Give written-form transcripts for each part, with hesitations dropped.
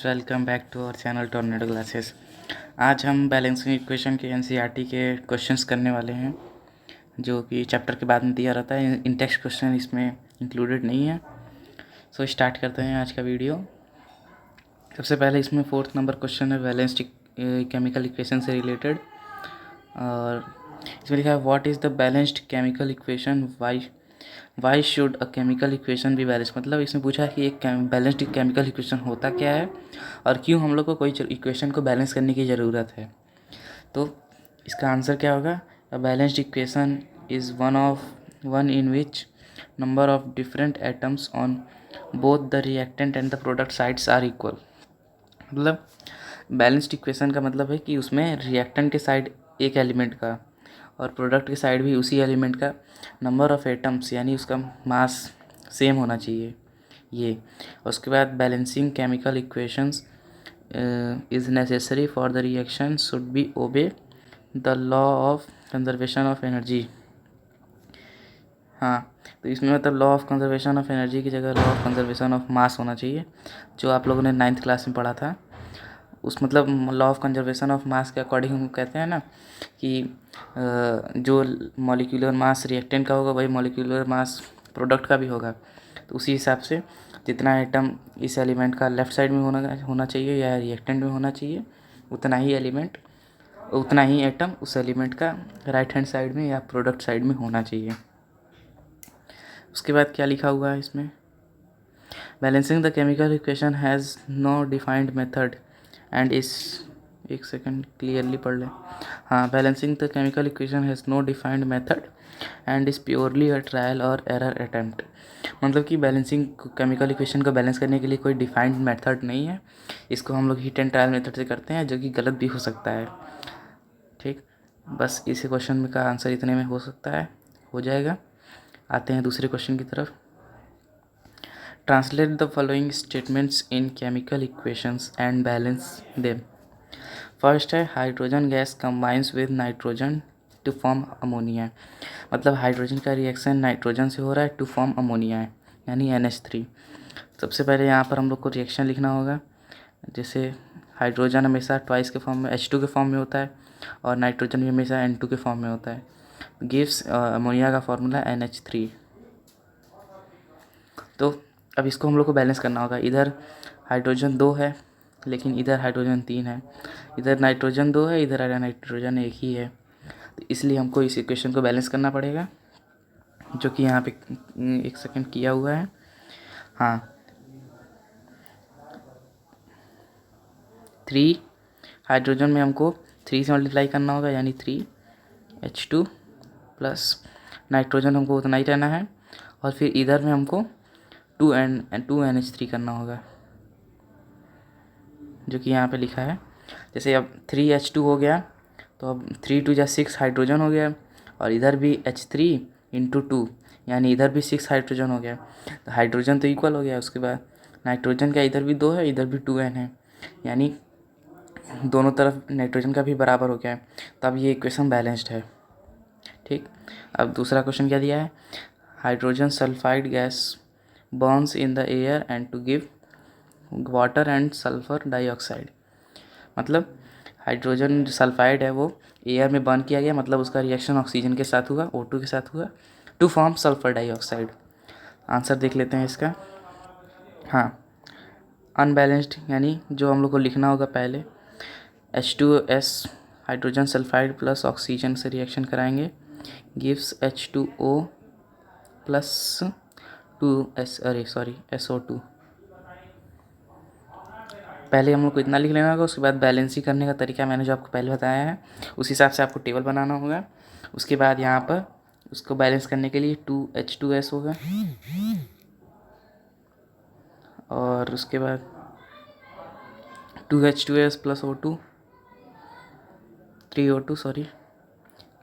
Welcome back to our channel Tornado Classes. आज हम balancing equation के एनसीईआरटी के क्वेश्चंस करने वाले हैं, जो कि चैप्टर के बाद में दिया रहता है। इन टेक्स्ट क्वेश्चन इसमें इंक्लूडेड नहीं है। सो स्टार्ट करते हैं आज का वीडियो। सबसे पहले इसमें 4th नंबर क्वेश्चन है बैलेंस्ड केमिकल इक्वेशन से रिलेटेड, और इसमें लिखा है what is the balanced chemical equation, why should a chemical equation be balance. मतलब इसमें पूछा है कि एक बैलेंस्ड केमिकल इक्वेशन होता क्या है और क्यों हम लोग को कोई इक्वेशन को बैलेंस करने की ज़रूरत है। तो इसका आंसर क्या होगा? A balanced equation is one in which number of different atoms on both the reactant and the product sides are equal. मतलब बैलेंस्ड इक्वेशन का मतलब है कि उसमें रिएक्टेंट के साइड एक एलिमेंट का और प्रोडक्ट के साइड भी उसी एलिमेंट का नंबर ऑफ एटम्स यानी उसका मास सेम होना चाहिए ये। उसके बाद balancing chemical equations is necessary for the reaction should be obey the law of conservation of energy. हाँ, तो इसमें मतलब law of conservation of energy की जगह law of conservation of mass होना चाहिए, जो आप लोगों ने 9th क्लास में पढ़ा था। उस मतलब law of conservation of mass के अकॉर्डिंग हम कहते हैं ना कि जो मॉलिक्यूलर मास रिएक्टेंट का होगा वही मॉलिक्यूलर मास प्रोडक्ट का भी होगा। तो उसी हिसाब से जितना एटम इस एलिमेंट का लेफ़्ट साइड में होना चाहिए या रिएक्टेंट में होना चाहिए, उतना ही एटम उस एलिमेंट का राइट हैंड साइड में या प्रोडक्ट साइड में होना चाहिए। उसके बाद क्या लिखा हुआ है इसमें? Balancing the chemical equation has no defined method and is एक सेकंड क्लियरली पढ़ लें। हाँ, balancing the chemical equation has no defined method and is purely a trial और एरर अटैम्प्ट। मतलब कि बैलेंसिंग केमिकल इक्वेशन को बैलेंस करने के लिए कोई डिफाइंड मेथड नहीं है। इसको हम लोग हिट एंड ट्रायल मेथड से करते हैं, जो कि गलत भी हो सकता है। ठीक, बस इसी क्वेश्चन में का आंसर इतने में हो सकता है, हो जाएगा। आते हैं दूसरे क्वेश्चन की तरफ। Translate the following statements in chemical equations and balance them. First है hydrogen gas combines with nitrogen to form ammonia. मतलब हाइड्रोजन का रिएक्शन नाइट्रोजन से हो रहा है टू फॉर्म अमोनिया है, यानी NH3। सबसे पहले यहाँ पर हम लोग को रिएक्शन लिखना होगा। जैसे हाइड्रोजन हमेशा ट्वाइस के फॉर्म में H2 के फॉर्म में होता है और नाइट्रोजन भी हमेशा N2 के फॉर्म में होता है। गिव्स अमोनिया का फॉर्मूला NH3। तो अब इसको हम लोग को बैलेंस करना होगा। इधर हाइड्रोजन 2 है लेकिन इधर हाइड्रोजन 3 है, इधर नाइट्रोजन 2 है, इधर नाइट्रोजन 1 ही है। तो इसलिए हमको इस इक्वेशन को बैलेंस करना पड़ेगा, जो कि यहाँ पे एक सेकंड किया हुआ है। हाँ, 3 हाइड्रोजन में हमको 3 से मल्टीप्लाई करना होगा, यानी 3H2 प्लस नाइट्रोजन हमको उतना ही रहना है, और फिर इधर में हमको 2NH3 करना होगा, जो कि यहाँ पे लिखा है। जैसे अब 3H2 हो गया तो अब 3 2 जा 6 हाइड्रोजन हो गया, और इधर भी H3 इंटू 2 यानी इधर भी 6 हाइड्रोजन हो गया। तो हाइड्रोजन तो इक्वल हो गया। उसके बाद नाइट्रोजन का इधर भी 2 है, इधर भी 2N है, यानी दोनों तरफ नाइट्रोजन का भी बराबर हो गया है। तो अब ये इक्वेशन बैलेंस्ड है। ठीक, अब दूसरा क्वेश्चन क्या दिया है? Hydrogen sulphide gas burns in the air and to give water and sulphur dioxide. मतलब हाइड्रोजन सल्फाइड है वो एयर में बर्न किया गया, मतलब उसका रिएक्शन ऑक्सीजन के साथ हुआ, O2 के साथ हुआ, to form sulphur dioxide. Answer देख लेते हैं इसका। हाँ, अनबैलेंस्ड यानी जो हम लोग को लिखना होगा पहले H2S hydrogen sulphide plus oxygen से रिएक्शन कराएंगे, गिव्स H2O प्लस SO2। पहले हम लोग को इतना लिख लेना होगा। उसके बाद बैलेंसिंग करने का तरीका मैंने जो आपको पहले बताया है, उस हिसाब से आपको टेबल बनाना होगा। उसके बाद यहाँ पर उसको बैलेंस करने के लिए 2H2S होगा, और उसके बाद 2H2S plus O2 3O2 sorry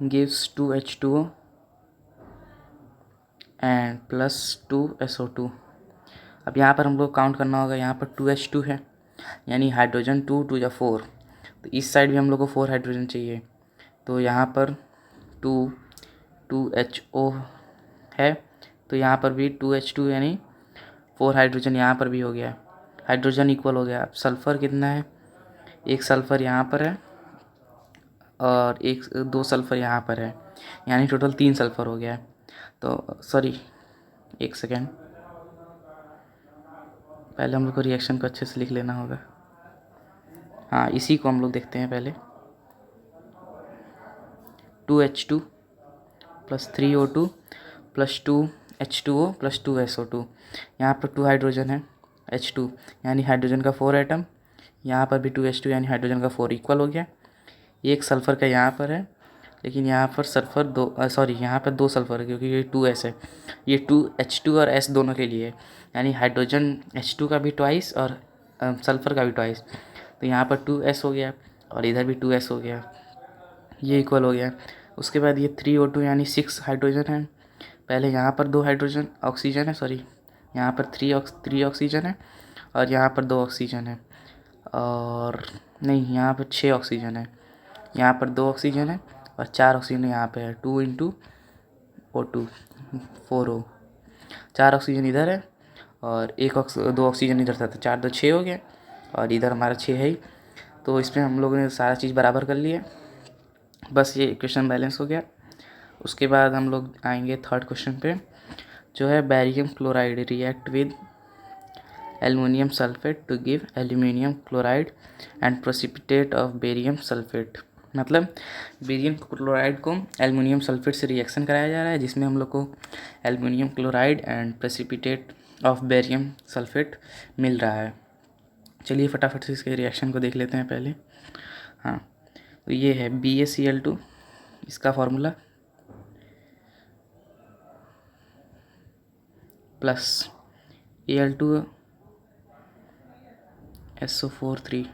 gives 2H2O and plus 2SO2। अब यहाँ पर हम लोग काउंट करना होगा। यहाँ पर 2H2 है, यानी हाइड्रोजन 2 2 या 4, तो इस साइड भी हम लोग को 4 हाइड्रोजन चाहिए। तो यहाँ पर 2HO है, तो यहाँ पर भी 2H2 यानी 4 हाइड्रोजन यहाँ पर भी हो गया। हाइड्रोजन इक्वल हो गया। अब सल्फ़र कितना है, एक सल्फ़र यहाँ पर है और एक 2 सल्फ़र यहाँ पर है, यानी टोटल 3 सल्फ़र हो गया है। तो सॉरी, एक सेकेंड, पहले हम लोग को रिएक्शन को अच्छे से लिख लेना होगा। हाँ, इसी को हम लोग देखते हैं पहले। 2H2 plus 3O2 plus 2H2O plus 2SO2। यहाँ पर 2 हाइड्रोजन है, H2 यानी हाइड्रोजन का 4 एटम, यहाँ पर भी 2H2 यानी हाइड्रोजन का 4 इक्वल हो गया। एक सल्फ़र का यहाँ पर है, लेकिन यहाँ पर सल्फ़र यहाँ पर 2 सल्फ़र है क्योंकि ये 2S है। ये 2H2 और S दोनों के लिए, यानी हाइड्रोजन H2 का भी ट्वाइस और सल्फ़र का भी ट्वाइस। तो यहाँ पर 2S हो गया और इधर भी 2S हो गया, ये इक्वल हो गया। उसके बाद ये 3O2 यानी 6 हाइड्रोजन है। पहले यहाँ पर 2 हाइड्रोजन ऑक्सीजन है, सॉरी यहाँ पर 3 ऑक्सीजन है और यहाँ पर 2 ऑक्सीजन है, और नहीं, यहाँ पर 6 ऑक्सीजन है। यहाँ पर 2 ऑक्सीजन है और 4 ऑक्सीजन यहाँ पे है, 2 × O2 4O। 4 ऑक्सीजन इधर है और 2 ऑक्सीजन इधर था, तो 4 2 6 हो गया और इधर हमारा 6 है ही। तो इसमें हम लोगों ने सारा चीज़ बराबर कर लिया, बस ये इक्वेशन बैलेंस हो गया। उसके बाद हम लोग आएंगे थर्ड क्वेश्चन पे, जो है barium chloride react with aluminium sulphate to give aluminium chloride and precipitate of barium sulphate. मतलब बेरियम क्लोराइड को एल्युमिनियम सल्फेट से रिएक्शन कराया जा रहा है, जिसमें हम लोग को aluminium chloride and precipitate of barium sulphate मिल रहा है। चलिए फटाफट से इसके रिएक्शन को देख लेते हैं पहले। हाँ, तो ये है BaCl2, इसका फॉर्मूला प्लस Al2SO4 3,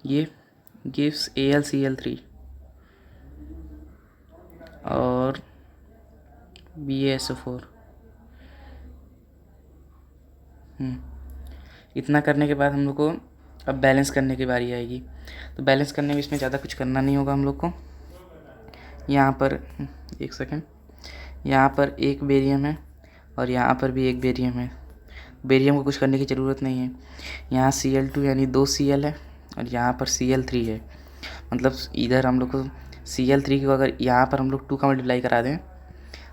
ये गिव्स AlCl3 और BaSO4। इतना करने के बाद हम लोग को अब बैलेंस करने की बारी आएगी। तो बैलेंस करने में इसमें ज़्यादा कुछ करना नहीं होगा हम लोग को। यहाँ पर एक सेकेंड, यहाँ पर एक बेरियम है और यहाँ पर भी एक बेरियम है। बेरियम को कुछ करने की ज़रूरत नहीं है। यहाँ Cl2 यानी 2 Cl है और यहाँ पर Cl3 है। मतलब इधर हम लोग को Cl3 को अगर यहाँ पर हम लोग 2 का मल्टीप्लाई करा दें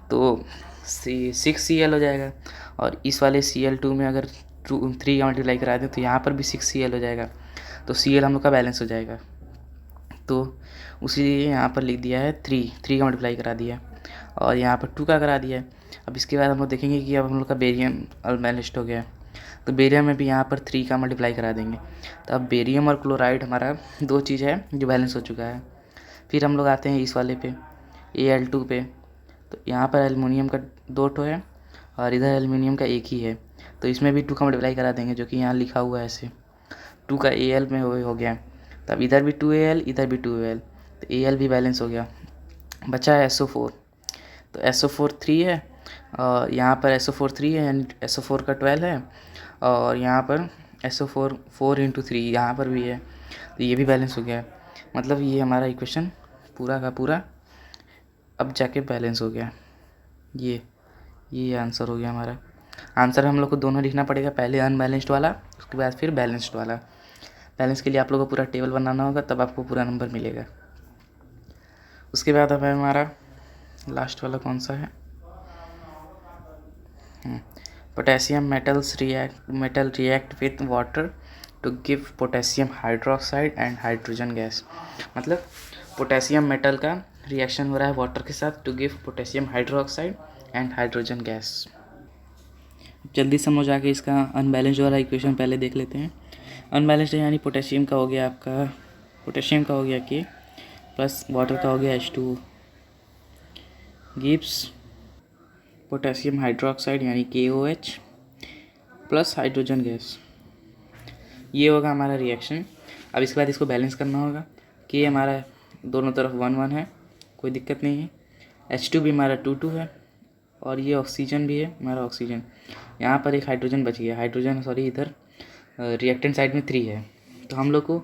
तो 6 Cl हो जाएगा, और इस वाले Cl2 में अगर 3 का मल्टीप्लाई करा दें तो यहाँ पर भी 6 Cl हो जाएगा, तो Cl हम लोग का बैलेंस हो जाएगा। तो उसीलिए यहाँ पर लिख दिया है 3 का मल्टीप्लाई करा दिया और यहाँ पर 2 का करा दिया है। अब इसके बाद हम लोग देखेंगे कि अब हम लोग का बेरियम बैलेंस्ड हो गया, तो बेरियम में भी यहाँ पर 3 का मल्टीप्लाई करा देंगे। तो अब बेरियम और क्लोराइड हमारा 2 चीज़ है जो बैलेंस हो चुका है। फिर हम लोग आते हैं इस वाले पे Al2 पे, तो यहाँ पर एल्युमिनियम का 2 ठो है और इधर एल्युमिनियम का एक ही है, तो इसमें भी 2 का मल्टीप्लाई करा देंगे, जो कि यहाँ लिखा हुआ है ऐसे 2 का Al में हो गया। तो अब इधर भी 2Al, इधर भी 2Al, तो Al भी बैलेंस हो गया। बचा है SO4, तो SO4 3 है और यहाँ पर SO4 3 है, यानी SO4 का 12 है और यहाँ पर SO4 4 × 3 यहाँ पर भी है, तो ये भी बैलेंस हो गया। मतलब ये हमारा इक्वेशन पूरा का पूरा अब जाके बैलेंस हो गया। ये आंसर हो गया हमारा। आंसर हम लोग को दोनों लिखना पड़ेगा, पहले अनबैलेंस्ड वाला, उसके बाद फिर बैलेंस्ड वाला। बैलेंस के लिए आप लोगों को पूरा टेबल बनाना होगा, तब आपको पूरा नंबर मिलेगा। उसके बाद अब है हमारा लास्ट वाला, कौन सा है, potassium metal react with water to give potassium hydroxide and hydrogen gas. मतलब पोटेशियम मेटल का रिएक्शन हो रहा है वाटर के साथ to give potassium hydroxide and hydrogen gas. जल्दी समझ आ गया इसका अनबैलेंस्ड वाला इक्वेशन पहले देख लेते हैं। अनबैलेंस्ड यानी पोटेशियम का हो गया आपका, पोटेशियम का हो गया K प्लस वाटर का हो गया H2O गिव्स पोटेशियम हाइड्रोक्साइड यानी KOH प्लस हाइड्रोजन गैस। ये होगा हमारा रिएक्शन। अब इसके बाद इसको बैलेंस करना होगा। K हमारा दोनों तरफ 1 1 है, कोई दिक्कत नहीं है। H2 भी हमारा 2 2 है और ये ऑक्सीजन भी है हमारा ऑक्सीजन। यहाँ पर एक हाइड्रोजन बच गया, हाइड्रोजन सॉरी इधर रिएक्टेंट साइड में 3 है, तो हम लोग को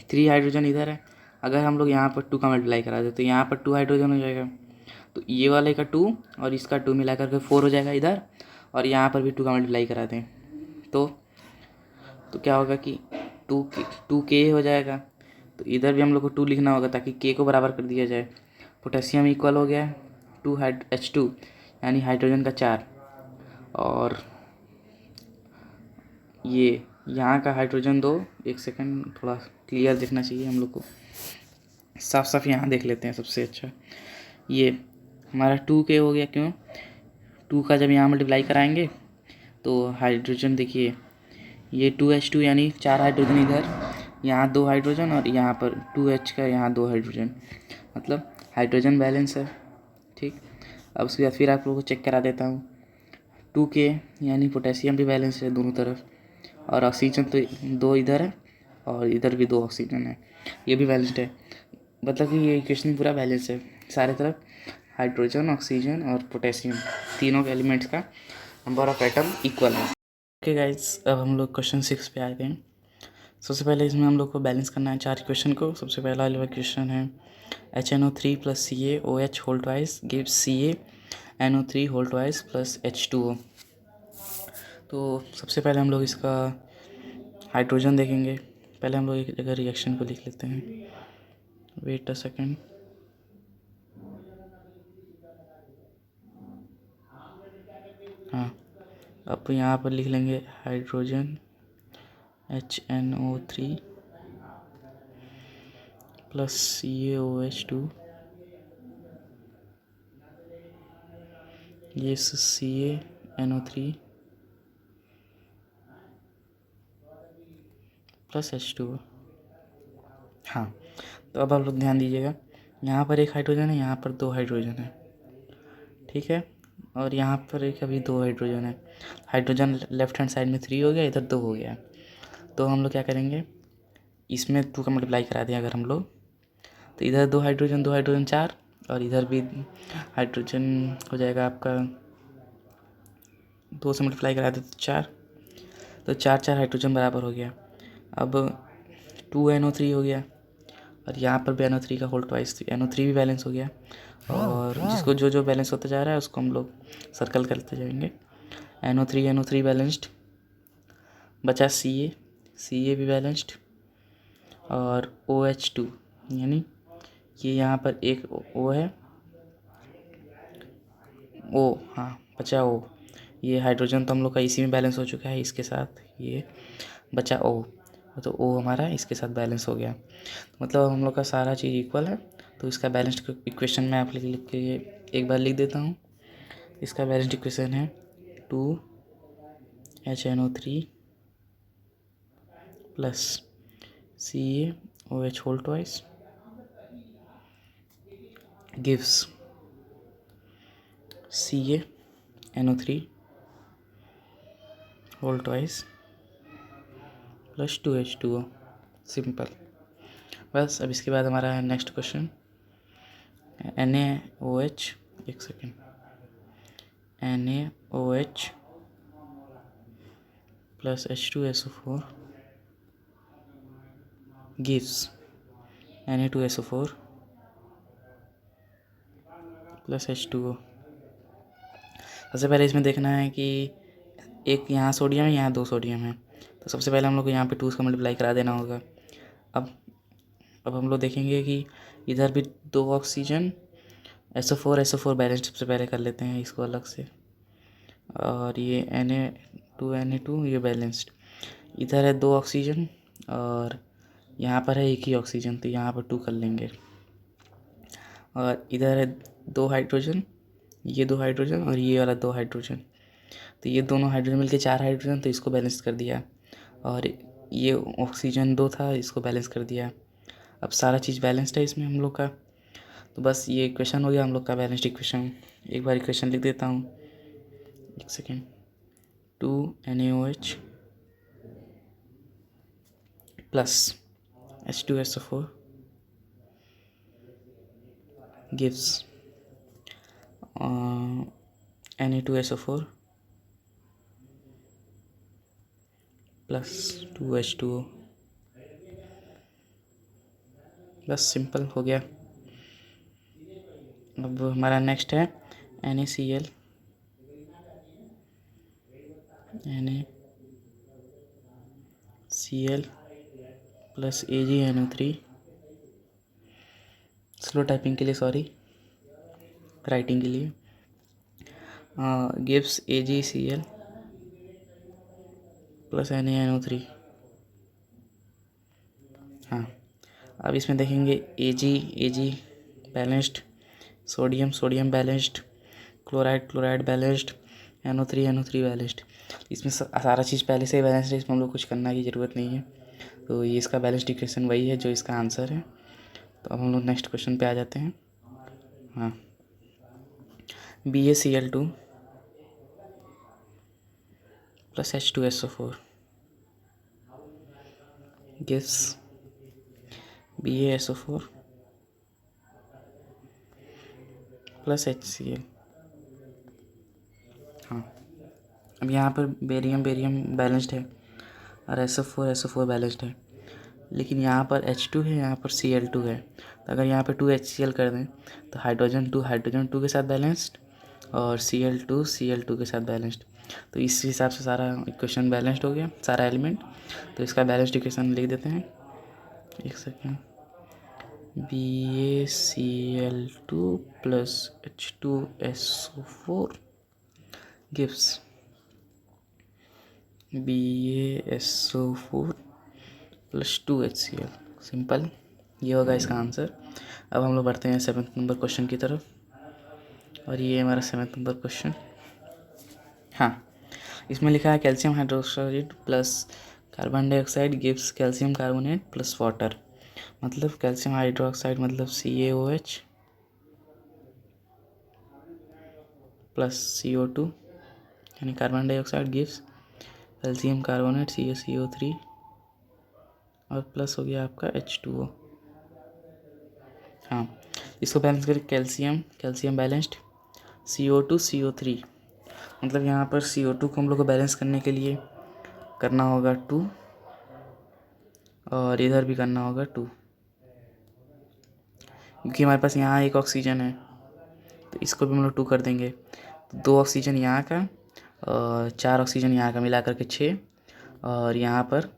3 हाइड्रोजन इधर है। अगर हम लोग यहाँ पर 2 का मल्टीप्लाई करा दें तो यहाँ पर 2 हाइड्रोजन हो जाएगा, तो ये वाले का 2 और इसका 2 मिला करके 4 हो जाएगा इधर, और यहाँ पर भी 2 का मल्टीप्लाई करा दें तो क्या होगा कि 2k हो जाएगा। तो इधर भी हम लोग को 2 लिखना होगा ताकि k को बराबर कर दिया जाए। पोटेशियम इक्वल हो गया 2H2 यानी हाइड्रोजन का 4, और ये यहाँ का हाइड्रोजन 2। एक सेकंड, थोड़ा क्लियर देखना चाहिए हम लोग को, साफ साफ यहाँ देख लेते हैं सबसे अच्छा। ये हमारा 2k हो गया, क्यों? 2 का जब यहाँ मल्टीप्लाई कराएंगे तो हाइड्रोजन देखिए, ये 2H2 यानी 4 हाइड्रोजन इधर, यहाँ 2 हाइड्रोजन, और यहाँ पर 2H का यहाँ 2 हाइड्रोजन, मतलब हाइड्रोजन बैलेंस है। ठीक, अब उसके बाद फिर आप लोगों को चेक करा देता हूँ। 2k यानी पोटेशियम भी बैलेंस है दोनों तरफ, और ऑक्सीजन तो 2 इधर है और इधर भी 2 ऑक्सीजन है, ये भी बैलेंस्ड है। मतलब कि ये इक्वेशन पूरा बैलेंस है, सारे तरफ हाइड्रोजन, ऑक्सीजन और पोटेशियम तीनों के एलिमेंट्स का नंबर ऑफ एटम इक्वल है। ओके गाइस, अब हम लोग क्वेश्चन 6 पे आ गए हैं। सबसे पहले इसमें हम लोग को बैलेंस करना है 4 इक्वेशन को। सबसे पहला वाला क्वेश्चन है HNO3 + CaOH whole twice gives CaNO3 whole twice plus H2O। तो सबसे पहले हम लोग इसका हाइड्रोजन देखेंगे। पहले हम लोग एक जगह रिएक्शन को लिख लेते हैं, वेट अ सेकेंड। हाँ, अब यहाँ पर लिख लेंगे हाइड्रोजन HNO3 प्लस CaOH2, ये CaNO3 प्लस H2O। हाँ, तो अब आप लोग ध्यान दीजिएगा, यहाँ पर एक हाइड्रोजन है, यहाँ पर 2 हाइड्रोजन है, ठीक है, और यहाँ पर एक अभी 2 हाइड्रोजन है। हाइड्रोजन लेफ्ट हैंड साइड में 3 हो गया, इधर 2 हो गया। तो हम लोग क्या करेंगे, इसमें 2 का मल्टीप्लाई करा दें अगर हम लोग, तो इधर 2 हाइड्रोजन 4, और इधर भी हाइड्रोजन हो जाएगा आपका 2 से मल्टीप्लाई करा दे तो 4, तो 4 हाइड्रोजन बराबर हो गया। अब 2NO3 हो गया, और यहाँ पर भी NO3 का होल ट्वाइस, NO3 भी बैलेंस हो गया, और जिसको जो जो बैलेंस होता जा रहा है उसको हम लोग सर्कल करते जाएंगे। NO3 बैलेंस्ड, बचा CA भी बैलेंस्ड, और OH2 यानी ये यहाँ पर एक O है, O, हाँ बचा O। ये हाइड्रोजन तो हम लोग का इसी में बैलेंस हो चुका है, इसके साथ ये बचा O, तो O हमारा इसके साथ बैलेंस हो गया। मतलब हम लोग का सारा चीज़ इक्वल है। तो इसका बैलेंस्ड इक्वेशन मैं आप लिख के एक बार लिख देता हूँ। इसका बैलेंस्ड इक्वेशन है 2HNO3 plus CaOH whole twice gives CaNO3 whole twice plus 2H2O। Simple. बस अब इसके बाद हमारा है नेक्स्ट क्वेश्चन, NaOH, एक second, NaOH plus H2SO4 gives Na2SO4 plus H2O। सबसे पहले इसमें देखना है कि एक यहाँ सोडियम है, यहाँ 2 सोडियम है, तो सबसे पहले हम लोग को यहाँ पे 2 का मल्टीप्लाई करा देना होगा। अब हम लोग देखेंगे कि इधर भी 2 ऑक्सीजन, SO4 बैलेंस सबसे पहले कर लेते हैं इसको अलग से, और ये Na2 ये बैलेंस्ड। इधर है 2 ऑक्सीजन और यहाँ पर है एक ही ऑक्सीजन, तो यहाँ पर 2 कर लेंगे, और इधर है 2 हाइड्रोजन, ये 2 हाइड्रोजन और ये वाला 2 हाइड्रोजन, तो ये दोनों हाइड्रोजन मिलके 4 हाइड्रोजन, तो इसको बैलेंस कर दिया, और ये ऑक्सीजन 2 था, इसको बैलेंस कर दिया। अब सारा चीज़ बैलेंस्ड है इसमें हम लोग का। तो बस ये इक्वेशन हो गया हम लोग का बैलेंस्ड इक्वेशन। एक बार इक्वेशन लिख देता हूँ, एक second. 2NaOH plus H2SO4 gives Na2SO4 plus 2H2O। बस सिंपल हो गया। अब हमारा नेक्स्ट है NaCl NaCl plus AgNO3, slow typing के लिए सॉरी, राइटिंग के लिए, गिव्स AgCl प्लस NaNO3। हाँ, अब इसमें देखेंगे Ag balanced, sodium balanced, chloride balanced, NO3 balanced. इसमें सारा चीज़ पहले से ही बैलेंस्ड है, इसमें हम लोग कुछ करना की ज़रूरत नहीं है। तो ये इसका बैलेंस्ड इक्वेशन वही है जो इसका आंसर है। तो अब हम लोग नेक्स्ट क्वेश्चन पे आ जाते हैं। हाँ, BaCl2 plus H2SO4 gives BaSO4 plus HCl। हाँ, अब यहाँ पर बेरियम बैलेंस्ड है और SO4 बैलेंस्ड है, लेकिन यहाँ पर H2 है, यहाँ पर Cl2 है। तो अगर यहाँ पर 2HCl कर दें तो हाइड्रोजन टू के साथ बैलेंस्ड और Cl2 के साथ बैलेंस्ड। तो इस हिसाब से सारा इक्वेशन बैलेंस्ड हो गया, सारा एलिमेंट। तो इसका बैलेंस्ड इक्वेशन लिख देते हैं, एक second. BaCl2 plus H2SO4 gives BaSO4 plus 2HCl। Simple, ये होगा इसका आंसर। अब हम लोग बढ़ते हैं 7th नंबर क्वेश्चन की तरफ, और ये हमारा 7th नंबर क्वेश्चन। हाँ, इसमें लिखा है calcium hydroxide plus carbon dioxide gives calcium carbonate plus water. मतलब कैल्शियम हाइड्रोक्साइड मतलब CaOH प्लस CO2 यानी carbon dioxide gives calcium carbonate CaCO3 और प्लस हो गया आपका H2O। हाँ, इसको बैलेंस करें, कैल्शियम बैलेंस्ड, CO2 CO3। मतलब यहाँ पर CO2 को हम लोग को बैलेंस करने के लिए करना होगा 2 और इधर भी करना होगा 2, क्योंकि हमारे पास यहाँ एक ऑक्सीजन है तो इसको भी हम लोग 2 कर देंगे। तो 2 ऑक्सीजन यहाँ का और 4 ऑक्सीजन यहाँ का मिला करके 6, और यहाँ पर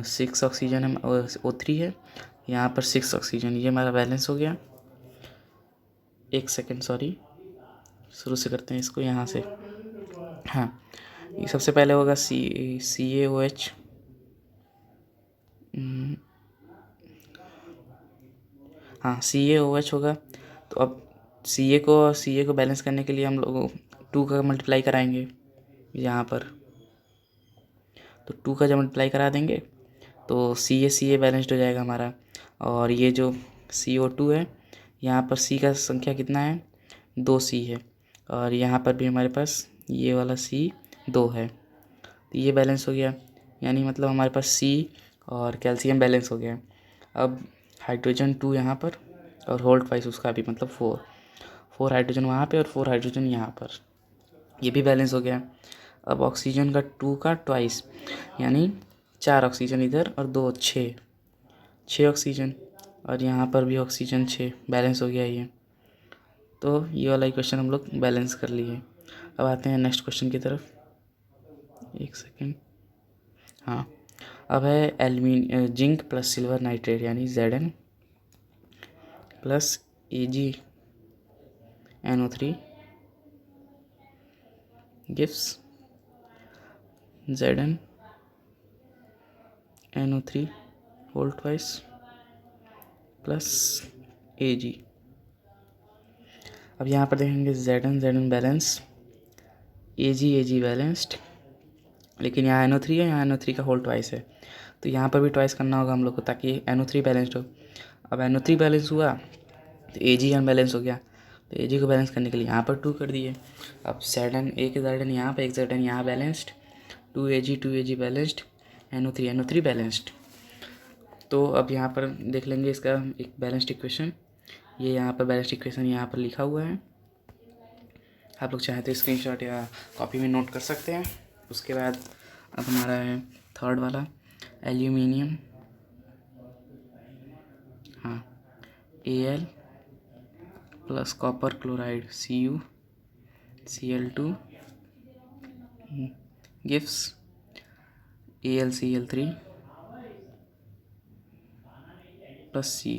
6 ऑक्सीजन है, O3 है, यहाँ पर 6 ऑक्सीजन। ये हमारा बैलेंस हो गया। एक सेकेंड सॉरी, शुरू से करते हैं इसको यहाँ से। हाँ, ये सबसे पहले होगा CaOH, हाँ CaOH होगा। तो अब CA को बैलेंस करने के लिए हम लोग 2 का मल्टीप्लाई कराएंगे यहाँ पर। तो 2 का जब मल्टीप्लाई करा देंगे तो CA बैलेंस्ड हो जाएगा हमारा। और ये जो CO2 है, यहाँ पर C का संख्या कितना है, 2C है, और यहाँ पर भी हमारे पास ये वाला C 2 है। तो ये बैलेंस हो गया, यानी मतलब हमारे पास C और कैल्शियम बैलेंस हो गया। अब हाइड्रोजन 2 यहाँ पर और होल्ड वाइज उसका भी मतलब 4 हाइड्रोजन वहाँ पे और 4 हाइड्रोजन यहाँ पर, ये भी बैलेंस हो गया। अब ऑक्सीजन का 2 का ट्वाइस, यानी 4 ऑक्सीजन इधर और 2 6 ऑक्सीजन, और यहाँ पर भी ऑक्सीजन 6, बैलेंस हो गया ये। तो ये वाला इक्वेशन हम लोग बैलेंस कर लिए। अब आते हैं नेक्स्ट क्वेश्चन की तरफ, एक सेकेंड। हाँ, अब है जिंक प्लस सिल्वर नाइट्रेट यानी Zn plus AgNO3 gives ZnNO3 whole twice plus Ag। अब यहाँ पर देखेंगे Zn बैलेंस, Ag बैलेंस्ड, लेकिन यहाँ NO3 है, यहाँ NO3 का होल ट्वाइस है, तो यहाँ पर भी ट्वाइस करना होगा हम लोग को ताकि NO3 बैलेंस्ड हो। अब NO3 बैलेंस हुआ तो Ag अनबैलेंस हो गया, तो Ag को बैलेंस करने के लिए यहाँ पर 2 कर दिए। अब एक Zn यहाँ पर, एक Zn यहाँ balanced, 2Ag balanced, NO3 balanced. तो अब यहाँ पर देख लेंगे इसका एक बैलेंस्ड इक्वेशन, ये यहाँ पर बैलेंस्ड इक्वेशन यहाँ पर लिखा हुआ है। आप लोग चाहें तो स्क्रीनशॉट या कॉपी में नोट कर सकते हैं। उसके बाद अब हमारा है थर्ड वाला, एल्यूमिनियम, हाँ, Al plus copper chloride Cl2 gives AlCl3 plus C.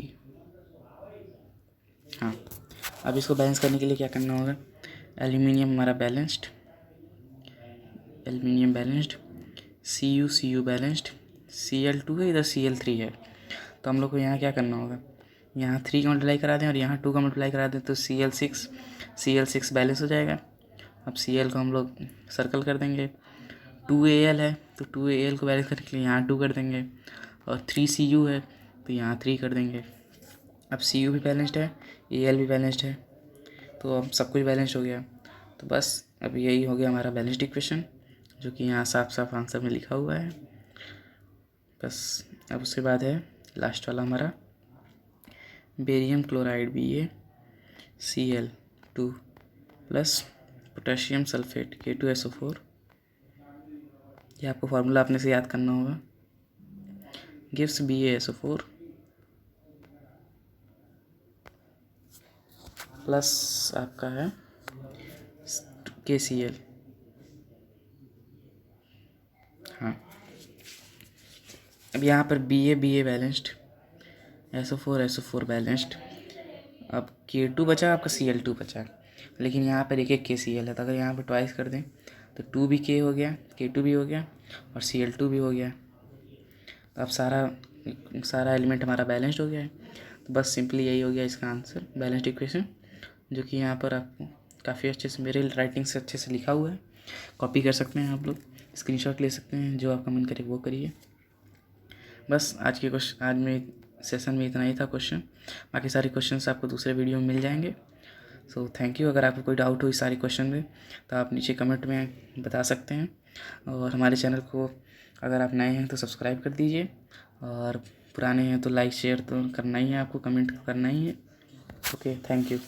हाँ, अब इसको बैलेंस करने के लिए क्या करना होगा? एल्यूमिनियम हमारा balanced, aluminium balanced, Cu balanced, Cl2 है, इधर Cl3 है, तो हम लोग को यहाँ क्या करना होगा? यहाँ 3 का मल्टीप्लाई करा दें और यहाँ 2 का मल्टीप्लाई करा दें तो Cl6 बैलेंस हो जाएगा। अब Cl को हम लोग सर्कल कर देंगे। 2Al है तो 2Al को बैलेंस करने के लिए यहाँ 2 कर देंगे, और 3Cu है तो यहाँ 3 कर देंगे। अब Cu भी बैलेंस्ड है, Al भी बैलेंस्ड है, तो अब सब कुछ बैलेंस्ड हो गया। तो बस अब यही हो गया हमारा बैलेंस्ड इक्वेशन, जो कि यहाँ साफ साफ आंसर में लिखा हुआ है। बस अब उसके बाद है लास्ट वाला हमारा barium chloride BaCl2 plus potassium sulphate K2SO4। ये आपको फार्मूला अपने से याद करना होगा। गिव्स BaSO4 प्लस आपका है KCl। हाँ, अब यहाँ पर BA बैलेंस्ड, SO4 बैलेंस्ड। अब K2 बचा, आपका Cl2 बचा, लेकिन यहाँ पर एक KCl है, तो अगर यहाँ पर ट्वाइस कर दें तो 2 भी K हो गया, K2 भी हो गया और Cl2 भी हो गया। तो अब सारा एलिमेंट हमारा बैलेंस्ड हो गया है। तो बस सिंपली यही हो गया इसका आंसर, बैलेंस्ड इक्वेशन, जो कि यहाँ पर आपको काफ़ी अच्छे से मेरे राइटिंग से अच्छे से लिखा हुआ है। कॉपी कर सकते हैं आप लोग, स्क्रीनशॉट ले सकते हैं, जो आपका मन करे वो करिए। बस आज में सेशन में इतना ही था क्वेश्चन। बाकी सारे क्वेश्चंस आपको दूसरे वीडियो में मिल जाएंगे। So thank you. अगर आपको कोई डाउट हो इस सारे क्वेश्चन में तो आप नीचे कमेंट में बता सकते हैं, और हमारे चैनल को अगर आप नए हैं तो सब्सक्राइब कर दीजिए, और पुराने हैं तो लाइक शेयर तो करना ही है, आपको कमेंट करना ही है। Okay, thank you.